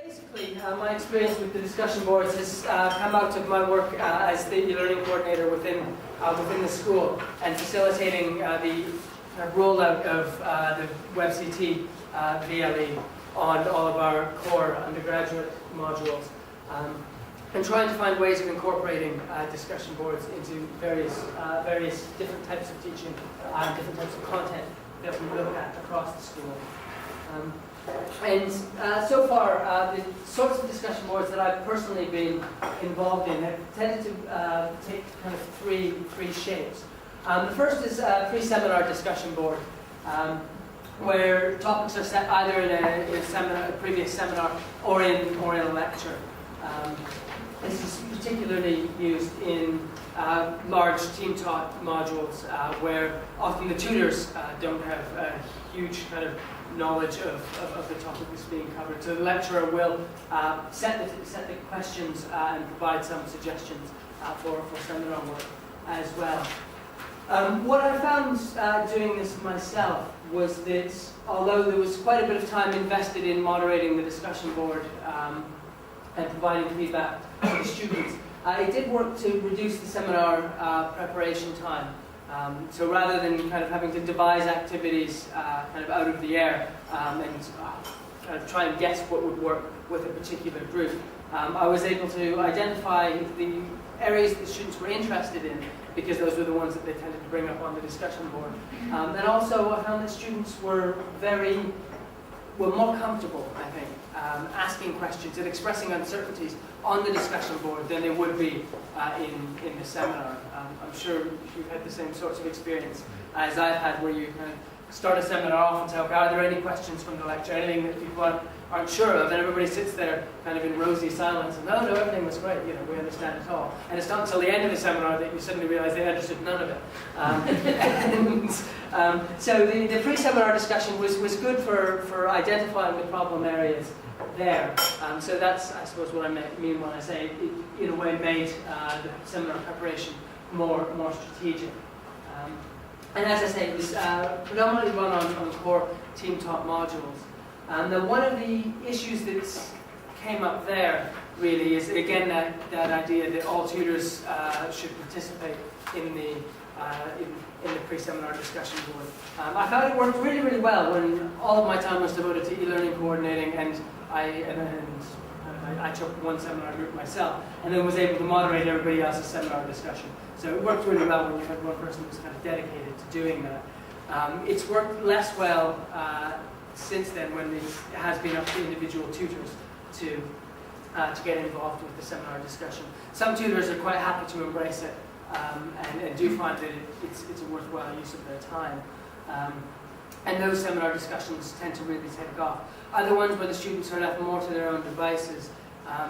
Basically, my experience with the discussion boards has come out of my work as the e-learning coordinator within the school and facilitating the rollout of the WebCT VLE on all of our core undergraduate modules, and trying to find ways of incorporating discussion boards into various different types of teaching and different types of content that we look at across the school. So far, the sorts of discussion boards that I've personally been involved in have tended to take kind of three shapes. The first is a pre-seminar discussion board, where topics are set either in a previous seminar or in a lecture. This is particularly used in large team-taught modules where often the tutors don't have a huge kind of knowledge of the topic that's being covered. So the lecturer will set the questions and provide some suggestions for seminar work as well. What I found doing this myself was that although there was quite a bit of time invested in moderating the discussion board and providing feedback to the students, it did work to reduce the seminar preparation time. So rather than kind of having to devise activities kind of out of the air and kind of try and guess what would work with a particular group, I was able to identify the areas that the students were interested in, because those were the ones that they tended to bring up on the discussion board. And also I found that students were more comfortable, I think, asking questions and expressing uncertainties on the discussion board than they would be in the seminar. I'm sure you've had the same sorts of experience as I've had, where you kind of start a seminar off and say, okay, are there any questions from the lecture, anything that people aren't sure of, and everybody sits there kind of in rosy silence, and no, everything was great, we understand it all. And it's not until the end of the seminar that you suddenly realize they understood none of it. So the pre-seminar discussion was good for identifying the problem areas there. So that's, I suppose, what I mean when I say it, in a way, made the seminar preparation more strategic. And as I say, it was predominantly run on core team-taught modules. Now, one of the issues that came up there really is, again, that idea that all tutors should participate in the pre-seminar discussion board. I found it worked really, really well when all of my time was devoted to e-learning coordinating, and I took one seminar group myself, and then was able to moderate everybody else's seminar discussion. So it worked really well when you had one person who was kind of dedicated to doing that. It's worked less well since then, when it has been up to individual tutors to get involved with the seminar discussion. Some tutors are quite happy to embrace it and do find that it's a worthwhile use of their time. And those seminar discussions tend to really take off. Other ones where the students are left more to their own devices,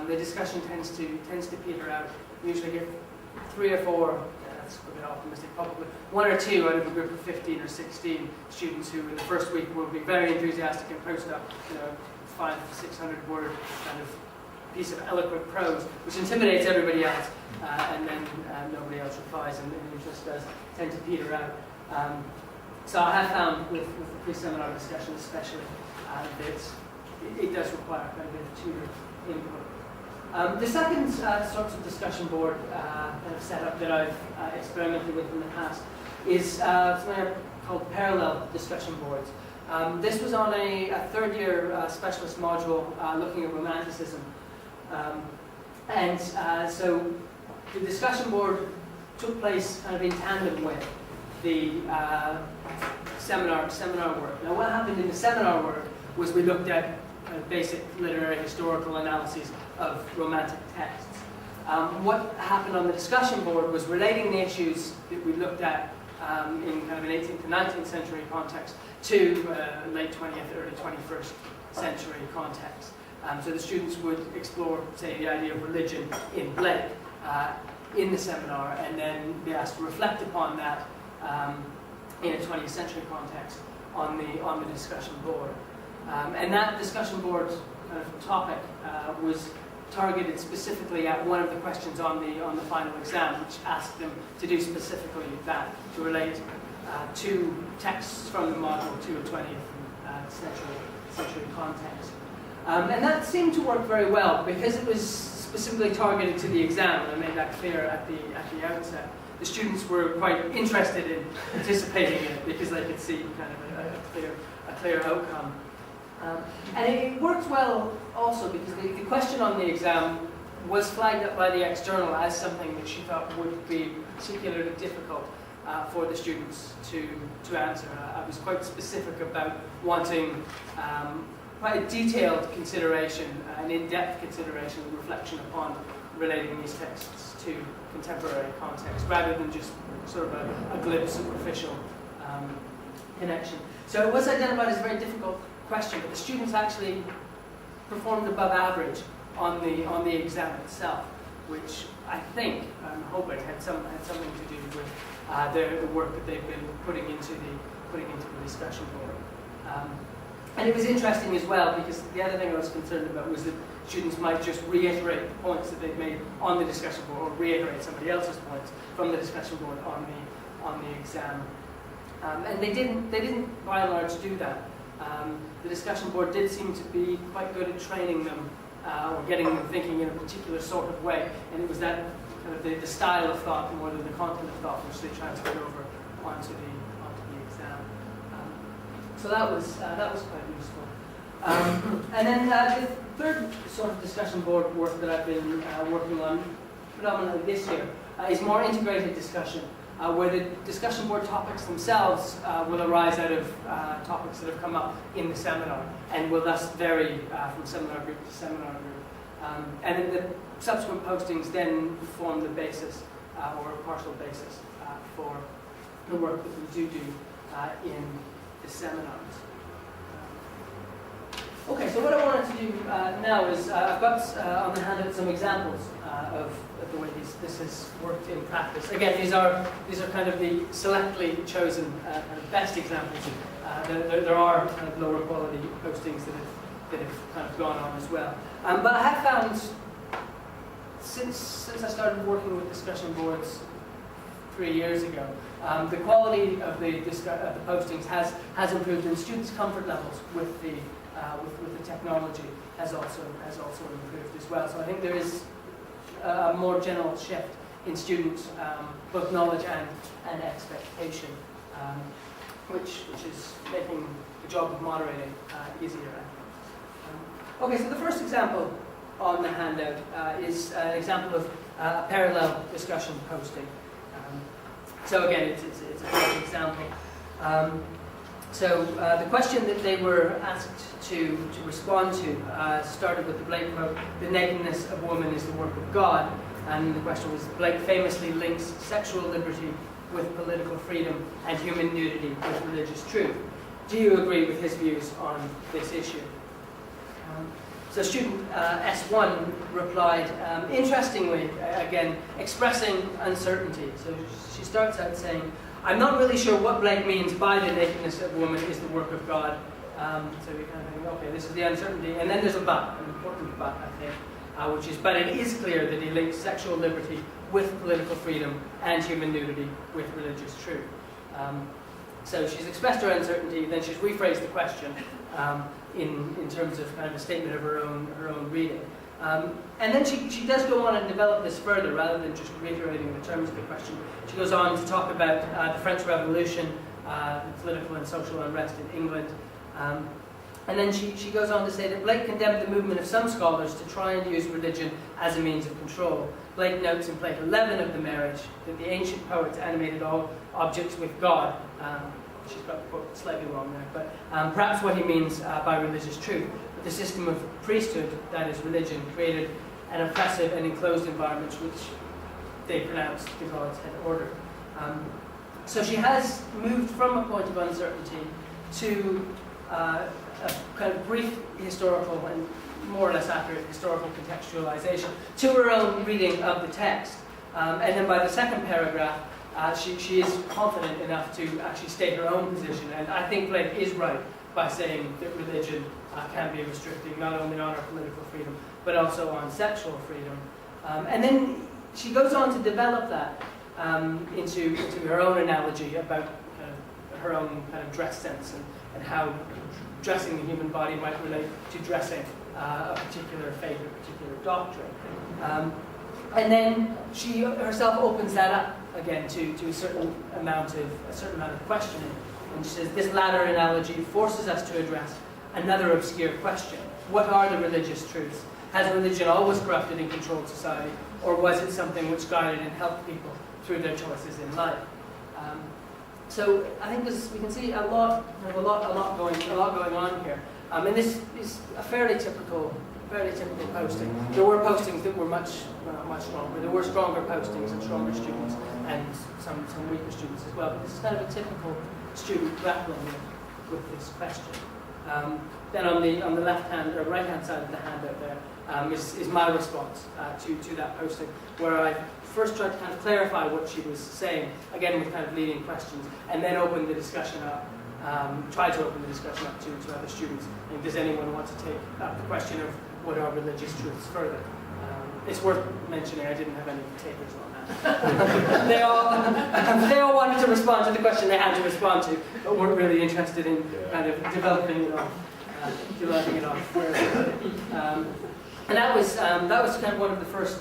the discussion tends to peter out. We usually get 3 or 4, that's a bit optimistic, probably 1 or 2 out of a group of 15 or 16 students who in the first week will be very enthusiastic and post up 500-600 word kind of piece of eloquent prose, which intimidates everybody else, and then nobody else replies, and it just does tend to peter out. So I have found with the pre-seminar discussion especially that it does require quite a bit of tutor input. The second sorts of discussion board kind of setup that I've experimented with in the past is something called parallel discussion boards. This was on a third-year specialist module looking at romanticism. So the discussion board took place kind of in tandem with the seminar work. Now, what happened in the seminar work was we looked at basic literary historical analyses of romantic texts. What happened on the discussion board was relating the issues that we looked at in kind of an 18th to 19th century context to late 20th, early 21st century context. So the students would explore, say, the idea of religion in Blake in the seminar, and then be asked to reflect upon that in a 20th century context on the discussion board. And that discussion board kind of topic was targeted specifically at one of the questions on the final exam, which asked them to do specifically that, to relate two texts from the module to a 20th century context. And that seemed to work very well because it was specifically targeted to the exam, and I made that clear at the outset. The students were quite interested in participating in it because they could see kind of a clear outcome. And it worked well also because the question on the exam was flagged up by the external as something that she thought would be particularly difficult for the students to answer. I was quite specific about wanting quite a detailed consideration, an in-depth consideration and reflection upon relating these texts to contemporary context, rather than just sort of a glib, superficial connection. So it was identified as a very difficult question, but the students actually performed above average on the exam itself, which I think, I'm hoping, had something to do with the work that they've been putting into the discussion board. And it was interesting as well because the other thing I was concerned about was that students might just reiterate the points that they've made on the discussion board, or reiterate somebody else's points from the discussion board on the exam. And they didn't by and large do that. The discussion board did seem to be quite good at training them or getting them thinking in a particular sort of way, and it was that kind of the style of thought more than the content of thought which they transferred over onto the exam. So that was quite useful. And then the third sort of discussion board work that I've been working on predominantly this year is more integrated discussion, where the discussion board topics themselves will arise out of topics that have come up in the seminar and will thus vary from seminar group to seminar group. And then the subsequent postings then form the basis or a partial basis for the work that we do in the seminars. Okay, so what I wanted to do now is I've got on the handout some examples of the way this has worked in practice. Again, these are kind of the selectly chosen kind of best examples. There are kind of lower quality postings that have kind of gone on as well. But I have found since I started working with discussion boards 3 years ago, the quality of the postings has improved, and students' comfort levels with the technology has also improved as well. So I think there is a more general shift in students' both knowledge and expectation, which is making the job of moderating easier. Okay, so the first example on the handout is an example of a parallel discussion posting. So again, it's a great example. So the question that they were asked to respond to started with the Blake quote, "The nakedness of woman is the work of God." And the question was, Blake famously links sexual liberty with political freedom and human nudity with religious truth. Do you agree with his views on this issue? So student S1 replied, interestingly, again, expressing uncertainty. So she starts out saying, "I'm not really sure what Blake means by the nakedness of woman is the work of God." So we kind of think, okay, this is the uncertainty. And then there's a but, an important but, I think, which is, but it is clear that he links sexual liberty with political freedom and human nudity with religious truth. So she's expressed her uncertainty, then she's rephrased the question in terms of kind of a statement of her own reading. And then she does go on and develop this further, rather than just reiterating the terms of the question. She goes on to talk about the French Revolution, political and social unrest in England. And then she goes on to say that Blake condemned the movement of some scholars to try and use religion as a means of control. Blake notes in plate 11 of the Marriage that the ancient poets animated all objects with God. She's got the quote slightly wrong there, but perhaps what he means by religious truth. The system of priesthood, that is religion, created an oppressive and enclosed environment which they pronounced the gods had ordered. So she has moved from a point of uncertainty to a kind of brief historical and more or less accurate historical contextualization to her own reading of the text. And then by the second paragraph, she is confident enough to actually state her own position. And I think Blake is right by saying that religion can be restricting not only on our political freedom, but also on sexual freedom. And then she goes on to develop that into her own analogy about her own kind of dress sense and how dressing the human body might relate to dressing a particular faith, a particular doctrine. And then she herself opens that up again to a certain amount of questioning. And she says, this latter analogy forces us to address another obscure question. What are the religious truths? Has religion always corrupted and controlled society, or was it something which guided and helped people through their choices in life? So I think we can see a lot going on here. And this is a fairly typical posting. There were postings that were much stronger. There were stronger postings and stronger students, and some weaker students as well. But this is kind of a typical student grappling with this question. Then on the left-hand or right-hand side of the handout there is my response to that posting, where I first tried to kind of clarify what she was saying, again with kind of leading questions, and then open the discussion up. Try to open the discussion up to other students. And does anyone want to take up the question of what are religious truths further? It's worth mentioning I didn't have any takers on that. they all wanted to respond to the question they had to respond to, but weren't really interested in kind of developing it on further. And that was kind of one of the first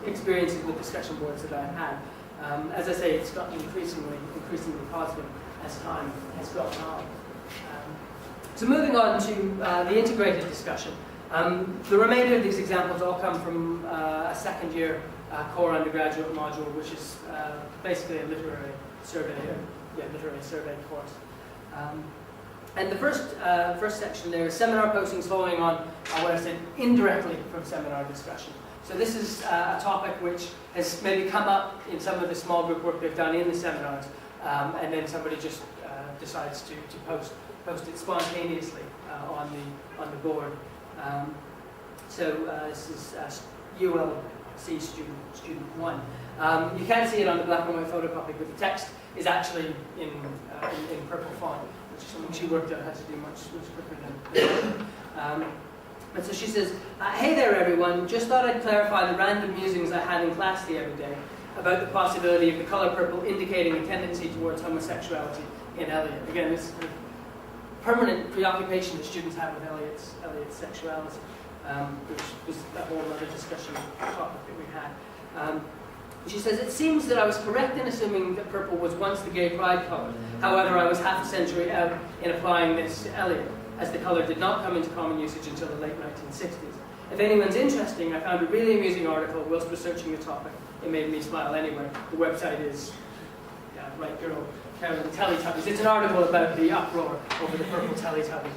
experiences with discussion boards that I had. As I say, it's gotten increasingly positive as time has gone on. So moving on to the integrated discussion. The remainder of these examples all come from a second-year core undergraduate module, which is basically a literary survey course. And the first section there is seminar postings following on what I said indirectly from seminar discussion. So this is a topic which has maybe come up in some of the small group work they've done in the seminars, and then somebody just decides to post it spontaneously on the board. This is ULC student 1. You can see it on the black and white photocopy, but the text is actually in purple font, which is something she worked out how to do much quicker than. And so she says, hey there everyone, just thought I'd clarify the random musings I had in class the other day about the possibility of the colour purple indicating a tendency towards homosexuality in Eliot. Again, this kind of permanent preoccupation that students have with Eliot's sexuality, which was a whole other discussion topic that we had. She says, it seems that I was correct in assuming that purple was once the gay pride colour. However, I was half a century out in applying this to Eliot, as the colour did not come into common usage until the late 1960s. If anyone's interested, I found a really amusing article whilst researching the topic. It made me smile anyway. The website is, right girl, Carolyn Teletubbies. It's an article about the uproar over the purple Teletubby.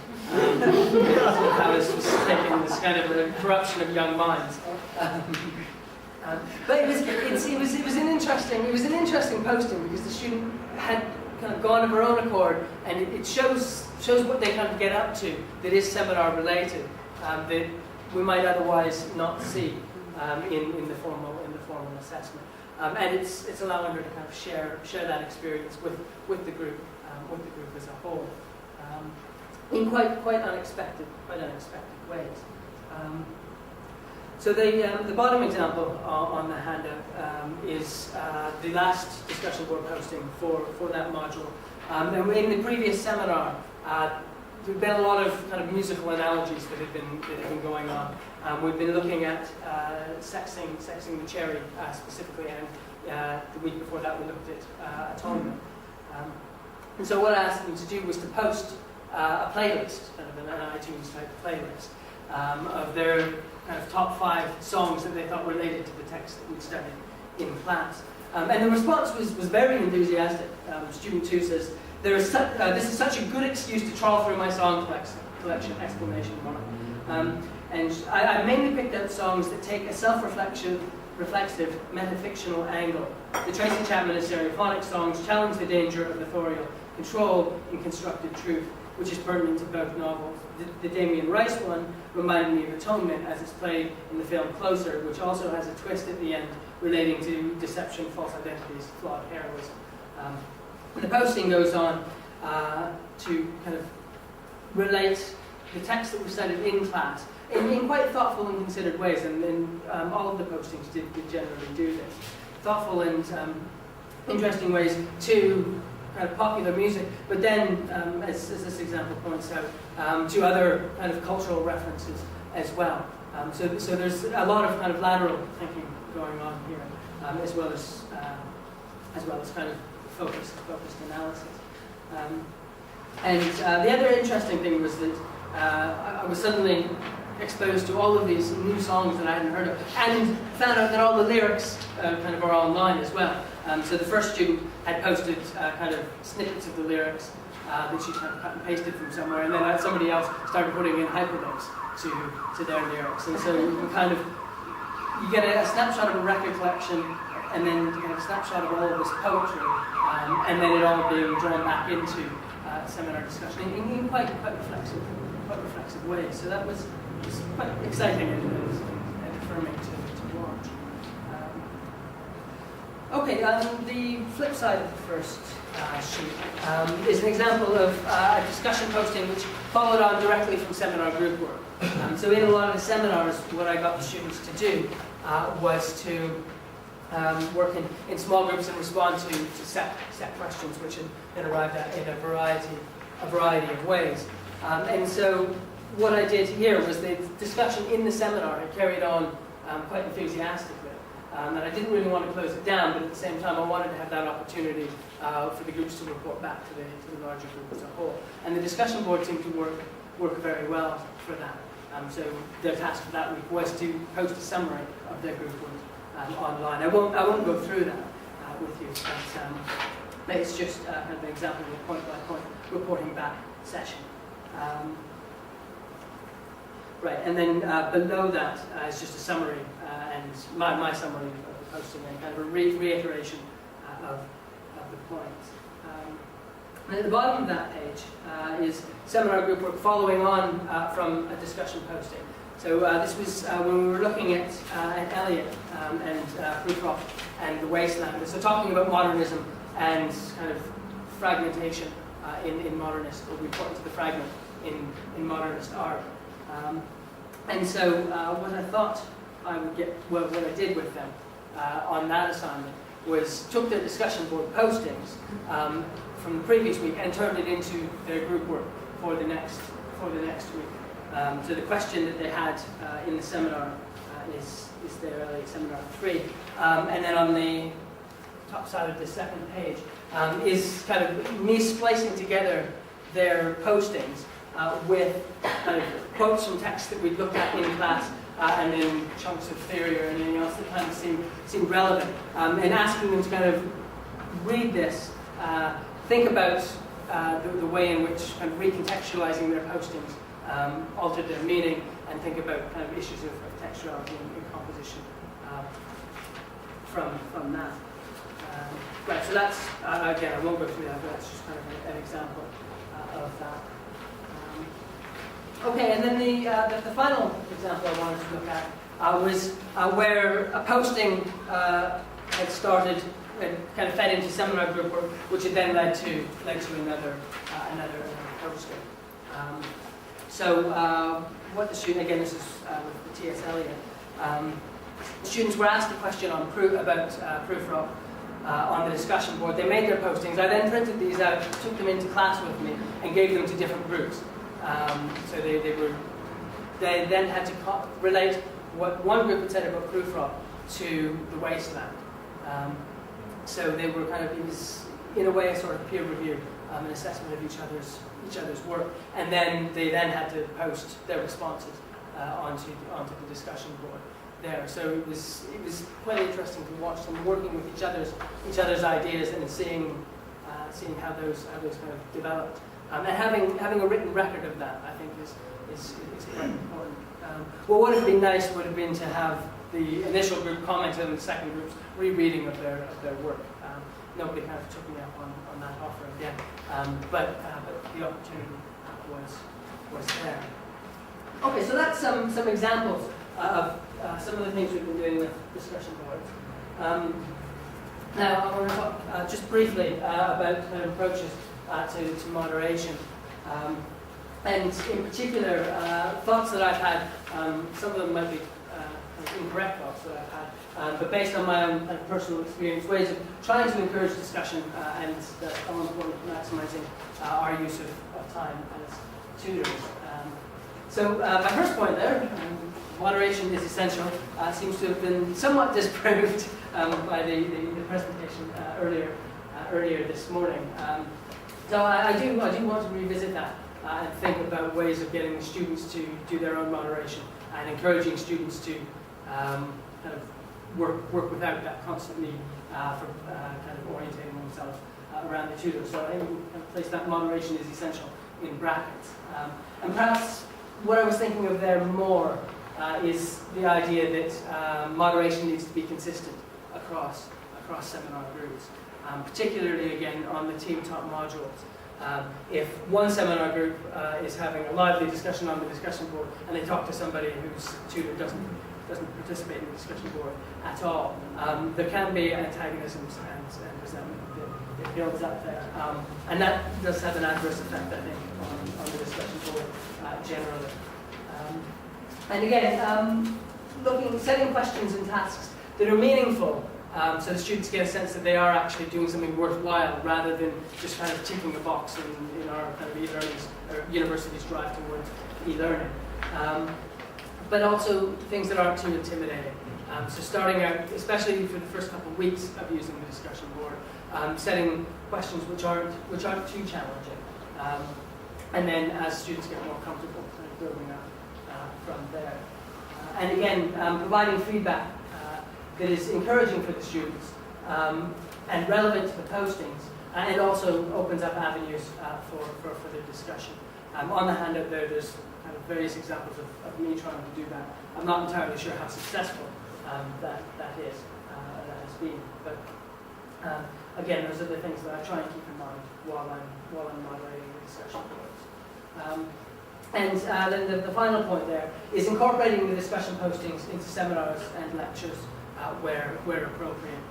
That was taking this kind of a corruption of young minds. But it was an interesting posting because the student had kind of gone of her own accord, and it shows what they kind of get up to that is seminar related, that we might otherwise not see in the formal assessment, and it's allowing her to kind of share that experience with the group as a whole, in quite unexpected ways. So the bottom example on the handout is the last discussion board posting for that module. And in the previous seminar, there've been a lot of kind of musical analogies that have been going on. We've been looking at sexing the cherry specifically, and the week before that we looked at atonement. And so what I asked them to do was to post a playlist, kind of an iTunes type playlist, of their kind of top 5 songs that they thought related to the text that we'd studied in class. And the response was very enthusiastic. Student 2 says, this is such a good excuse to trawl through my song collection, exclamation mark. And I mainly picked out songs that take a self-reflexive, metafictional angle. The Tracy Chapman and stereophonic songs challenge the danger of authorial control in constructed truth, which is pertinent to both novels. The Damien Rice one reminded me of Atonement as it's played in the film Closer, which also has a twist at the end relating to deception, false identities, flawed heroism. And the posting goes on to kind of relate the text that we studied in class in quite thoughtful and considered ways, and all of the postings did generally do this. Thoughtful and interesting ways to kind of popular music, but then, as this example points out, to other kind of cultural references as well. So there's a lot of kind of lateral thinking going on here, as well as kind of focused analysis. And the other interesting thing was that I was suddenly exposed to all of these new songs that I hadn't heard of, and found out that all the lyrics kind of are online as well. So the first student had posted kind of snippets of the lyrics that she kind of cut and pasted from somewhere, and then somebody else started putting in hyperlinks to their lyrics. And so you get a snapshot of a record collection, and then you get a snapshot of all of this poetry, and then it all being drawn back into seminar discussion in quite reflexive ways. So that was quite exciting and affirming to watch. Okay, the flip side of the first sheet is an example of a discussion posting which followed on directly from seminar group work. So in a lot of the seminars, what I got the students to do was to work in small groups and respond to set questions which had been arrived at in a variety of ways. And so what I did here was the discussion in the seminar had carried on quite enthusiastically. And I didn't really want to close it down, but at the same time I wanted to have that opportunity for the groups to report back to the larger group as a whole. And the discussion board seemed to work very well for that. So their task for that week was to post a summary of their group work online. I won't go through that with you, but it's just kind of an example of a point-by-point reporting back session. Right, and then below that is just a summary, and my summary of the posting, and kind of a reiteration of the points. And at the bottom of that page is seminar group work following on from a discussion posting. So this was when we were looking at Eliot and Prufrock and the Wasteland. So talking about modernism and kind of fragmentation in modernist, or the importance of the fragment in modernist art. And so what I thought I would get, well, what I did with them on that assignment was took their discussion board postings from the previous week and turned it into their group work for the next week. So the question that they had in the seminar is their Eliot Seminar 3. And then on the top side of the second page is kind of me splicing together their postings with kind of quotes from texts that we'd looked at in class, and then chunks of theory or anything else that kind of seemed relevant, and asking them to kind of read this, think about the way in which kind of recontextualizing their postings altered their meaning, and think about kind of issues of textuality in composition from that. Right, so that's, again, I won't go through that, but that's just kind of an example of that. Okay, and then the final example I wanted to look at was where a posting had started and kind of fed into seminar group work, which had then led to another posting. So what the student, again, this is with the T.S. Eliot, students were asked a question on about Prufrock on the discussion board. They made their postings. I then printed these out, took them into class with me, and gave them to different groups. So they then had to relate what one group had said about Prufrock to the Wasteland. So they were kind of, it was in a way a sort of peer review, an assessment of each other's work, and then they then had to post their responses onto the discussion board there. So it was quite interesting to watch them working with each other's ideas and seeing how those kind of developed. And having a written record of that, I think, is quite important. What would have been nice would have been to have the initial group comment on the second group's rereading of their work. Nobody kind of took me up on that offer again, but the opportunity was there. Okay, so that's some examples of some of the things we've been doing with discussion boards. Now I want to talk just briefly about kind of approaches to moderation, and in particular thoughts that I've had. Some of them might be incorrect thoughts that I've had, but based on my own personal experience, ways of trying to encourage discussion and that are important for maximising our use of time as tutors. So my first point there, moderation is essential, seems to have been somewhat disproved by the presentation earlier this morning. So I do want to revisit that and think about ways of getting students to do their own moderation and encouraging students to kind of work without that constant need for kind of orientating themselves around the tutor. So I think we can place that moderation is essential in brackets. And perhaps what I was thinking of there more is the idea that moderation needs to be consistent across seminar groups, particularly again on the team taught modules. If one seminar group is having a lively discussion on the discussion board and they talk to somebody whose tutor doesn't participate in the discussion board at all, there can be antagonisms and resentment that builds up there. And that does have an adverse effect, I think, on the discussion board generally. And again, setting questions and tasks that are meaningful, so the students get a sense that they are actually doing something worthwhile rather than just kind of ticking a box in our kind of e-learning or universities drive towards e-learning. But also things that aren't too intimidating. So starting out, especially for the first couple of weeks of using the discussion board, setting questions which aren't too challenging. And then as students get more comfortable, kind of building up from there. And again, providing feedback that is encouraging for the students and relevant to the postings, and it also opens up avenues for the discussion. On the handout there's kind of various examples of me trying to do that. I'm not entirely sure how successful that has been, but again, those are the things that I try and keep in mind while I'm moderating the discussion boards. And then the final point there is incorporating the discussion postings into seminars and lectures where appropriate.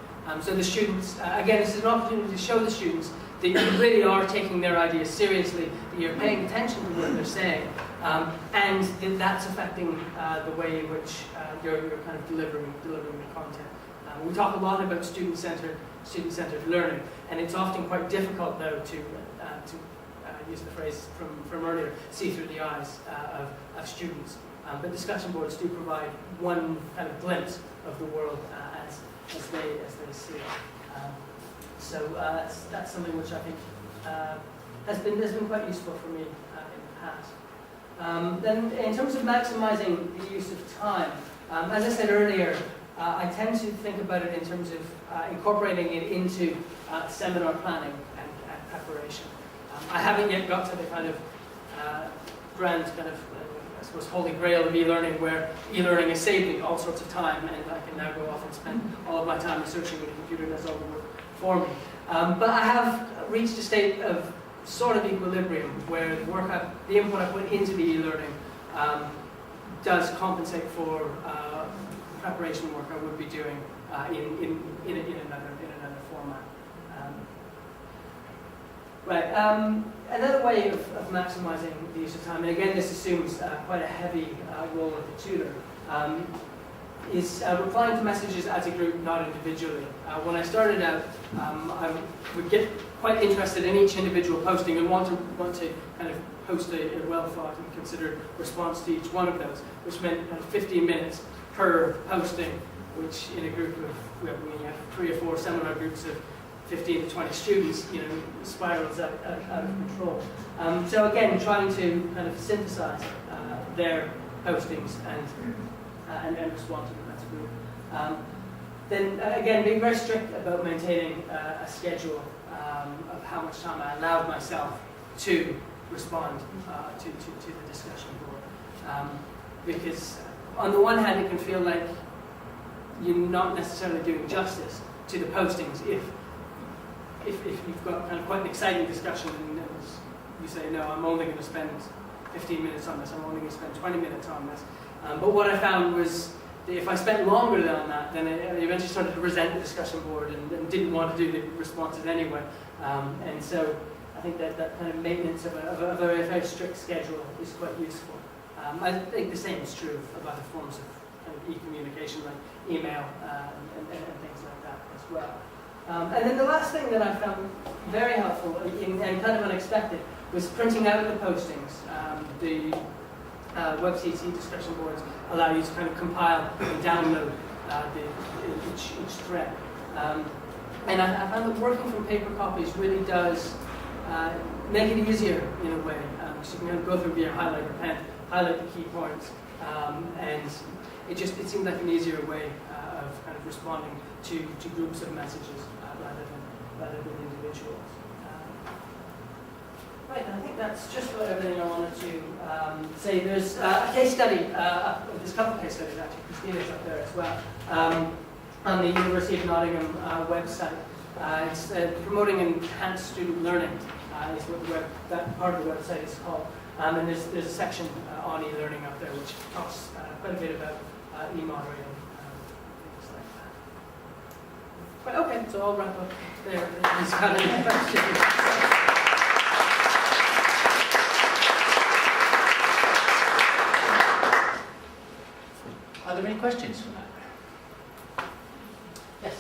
So the students, again, this is an opportunity to show the students that you really are taking their ideas seriously, that you're paying attention to what they're saying, and that that's affecting the way in which you're kind of delivering the content. We talk a lot about student-centered learning, and it's often quite difficult, though, to use the phrase from earlier, see through the eyes of students. But discussion boards do provide one kind of glimpse of the world as they see it. So that's something which I think has been quite useful for me in the past. Then in terms of maximising the use of time, as I said earlier, I tend to think about it in terms of incorporating it into seminar planning and preparation. I haven't yet got to the kind of grand kind of, I suppose, holy grail of e-learning, where e-learning has saved me all sorts of time, and I can now go off and spend all of my time researching when the computer does all the work for me. But I have reached a state of sort of equilibrium, where the input I put into the e-learning does compensate for preparation work I would be doing in another format. Another way of maximising the use of time, and again this assumes quite a heavy role of the tutor, is replying to messages as a group, not individually. When I started out, I would get quite interested in each individual posting and want to kind of post a well-thought and considered response to each one of those, which meant 15 minutes per posting, which in a group of, when you have 3 or 4 seminar groups of 15 to 20 students, spirals out of control. So again, trying to kind of synthesize their postings and respond to them as a group. Then again, being very strict about maintaining a schedule of how much time I allowed myself to respond to the discussion board. Because on the one hand, it can feel like you're not necessarily doing justice to the postings if you've got kind of quite an exciting discussion and you say, no, I'm only going to spend 15 minutes on this, I'm only going to spend 20 minutes on this. But what I found was that if I spent longer than that, then I eventually started to resent the discussion board and didn't want to do the responses anyway. And so I think that kind of maintenance of a very strict schedule is quite useful. I think the same is true of other forms kind of e-communication like email and things like that as well. And then the last thing that I found very helpful and kind of unexpected was printing out the postings. The WebCT discussion boards allow you to kind of compile and download each thread. And I found that working from paper copies really does make it easier in a way. So you can go through via highlighter pen, highlight the key points, and it seemed like an easier way of kind of responding to groups of messages rather than individuals. Right, and I think that's just about everything I wanted to say. There's a case study, there's a couple of case studies actually, Christina's up there as well, on the University of Nottingham website. It's promoting enhanced student learning is what that part of the website is called. And there's a section on e-learning up there which talks quite a bit about e-moderating, things like that. But okay, so I'll wrap up there. If you have any questions. Are there any questions from that? Yes.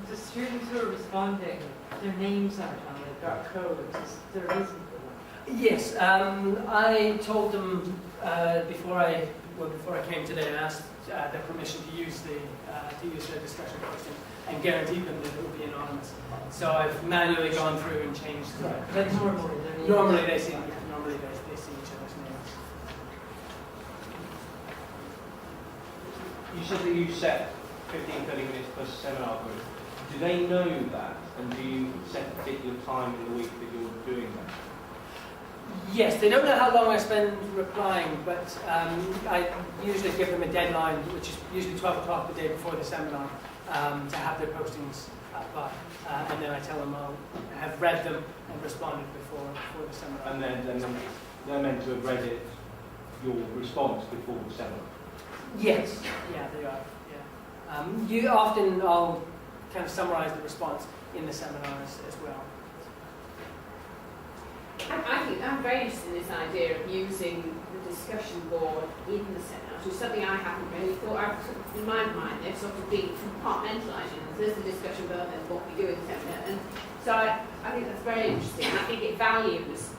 The students who are responding, their names aren't on the dark code. Is there a reason for that? Yes, I told them before I came today, I asked their permission to use their discussion posting and guaranteed them that it would be anonymous. So I've manually gone through and changed. But Normally they see each other's names. You said that you set 15, 30 minutes per seminar group. Do they know that? And do you set a particular time in the week that you're doing that? Yes, they don't know how long I spend replying, but I usually give them a deadline, which is usually 12 o'clock the day before the seminar, to have their postings up by. And then I tell them I'll have read them and responded before the seminar. And then they're meant to have read it, your response before the seminar? Yes, yeah, they are. Yeah. I'll kind of summarize the response in the seminars as well. I think I'm very interested in this idea of using the discussion board in the seminars, which is something I haven't really thought. In my mind, they've sort of been compartmentalising. There's the discussion board and what we do in the seminar. And so I think that's very interesting. I think it values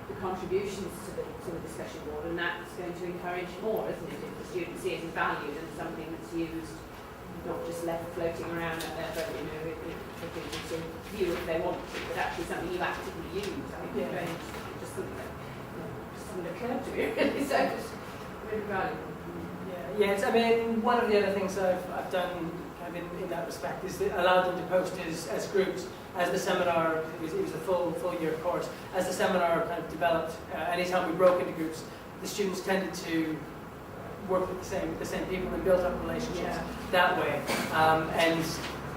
the contributions to the discussion board, and that's going to encourage more, isn't it, if the students see it as valued and something that's used, not just left floating around out there, but for people to view if they want to, but actually something you actively use. I think it's very interesting. Just something that occurred to me, really. So it's really valuable. Yes, I mean, one of the other things I've done kind of in that respect is that allowed them to post as groups. As the seminar, it was a full year course. As the seminar kind of developed, anytime we broke into groups, the students tended to work with the same people and built up relationships that way. And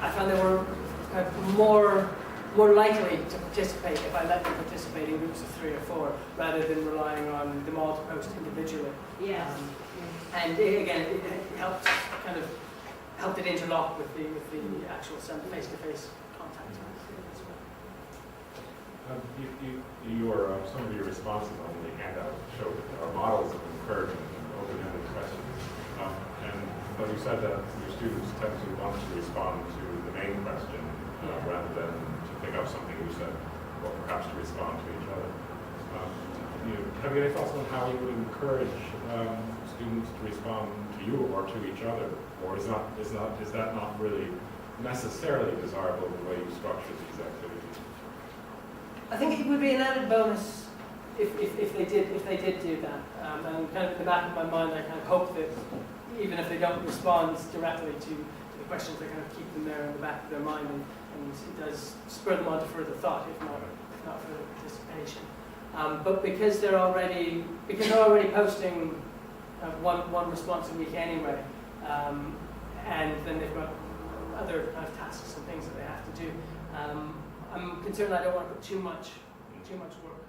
I found they were kind of more likely to participate if I let them participate in groups of 3 or 4, rather than relying on them all to post individually. Yes. And it helped it interlock with the actual face-to-face contact. Some of your responses on the handout show models of encouragement and open-ended questions. But you said that your students tend to want to respond to the main question rather than to pick up something you said, or perhaps to respond to each other. Have you any thoughts on how you would encourage students to respond to you or to each other? Or is that not really necessarily desirable the way you structure these activities? I think it would be an added bonus if they did do that. And kind of in the back of my mind, I kind of hope that even if they don't respond directly to the questions, they kind of keep them there in the back of their mind, and it does spur them on to further thought, if not further participation. But because they're already posting one response a week anyway, and then they've got other kind of tasks and things that they have to do. I'm concerned I don't want to put too much work